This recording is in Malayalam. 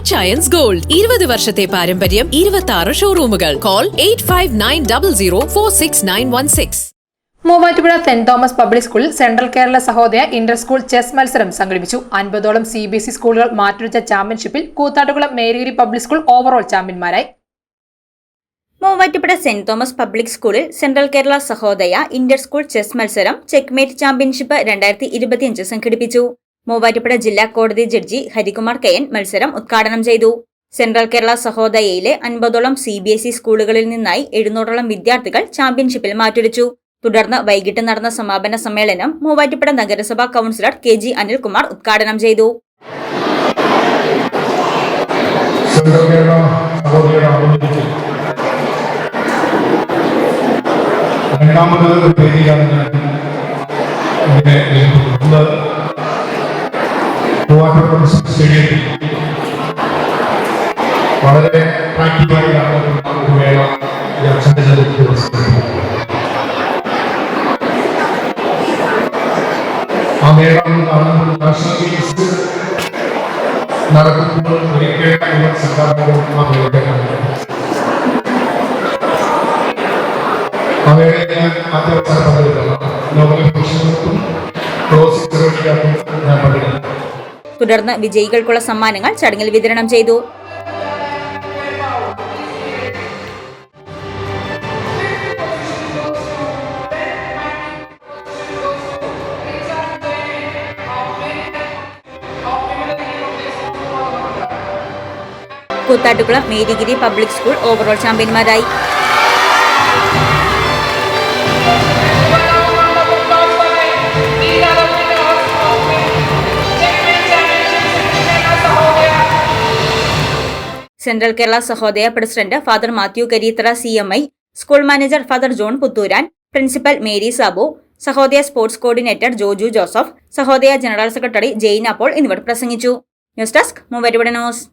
റിച്ച് അയൻസ് ഗോൾഡ് 20 വർഷത്തെ പാരമ്പര്യം, 26 ഷോറൂമുകൾ. Call 8590046916. Muvattupuzha saint Thomas public സ്കൂളിൽ central Kerala Sahodaya inter school chess മത്സരം സംഘടിപ്പിച്ചു. 50ഓളം CBSE സ്കൂളുകൾ മാറ്റുരച്ച ചാമ്പ്യൻഷിപ്പിൽ Koothattukulam Marygiri public school overall ചാമ്പ്യന്മാരായി. മൂവാറ്റുപുഴ സെന്റ് തോമസ് പബ്ലിക് സ്കൂളിൽ central Kerala Sahodaya inter school chess മത്സരം ചെക്ക്മേറ്റ് ചാമ്പ്യൻഷിപ്പ് 2025 സംഘടിപ്പിച്ചു. മൂവാറ്റുപുഴ ജില്ലാ കോടതി ജഡ്ജി ഹരികുമാർ KN മത്സരം ഉദ്ഘാടനം ചെയ്തു. സെൻട്രൽ കേരള സഹോദയയിലെ 50ഓളം CBSE സ്കൂളുകളിൽ നിന്നായി 700ഓളം വിദ്യാർത്ഥികൾ ചാമ്പ്യൻഷിപ്പിൽ മാറ്റുരച്ചു. തുടർന്ന് വൈകിട്ട് നടന്ന സമാപന സമ്മേളനം മൂവാറ്റുപുഴ നഗരസഭാ കൌൺസിലർ KG അനിൽകുമാർ ഉദ്ഘാടനം ചെയ്തു. വളരെ പ്രാക്ടിക്കലായി ആ മേളം നാഷണൽ ഗെയിംസ് നടക്കുമ്പോൾ ഒരിക്കലും സർക്കാരിനോടും ആ മേളയെ ഞാൻ അത്യാവശ്യം പങ്കെടുക്കണം. നോബൽ പ്രൊഫഷണൽക്കും ക്ലോസിംഗ് സെറമണിക്കും ഞാൻ പങ്കെടുക്കും. തുടർന്ന് വിജയികൾക്കുള്ള സമ്മാനങ്ങൾ ചടങ്ങിൽ വിതരണം ചെയ്തു. Koothattukulam Marygiri public school overall ചാമ്പ്യന്മാരായി. Central Kerala Sahodaya president father Mathew Kareethara CMI, school manager father John Puthooran, principal Mary Sabu, Sahodaya sports coordinator Joju Joseph, Sahodaya general secretary Jain അപ്പോൾ എന്നിവർ പ്രസംഗിച്ചു. News desk Muvattupuzha news.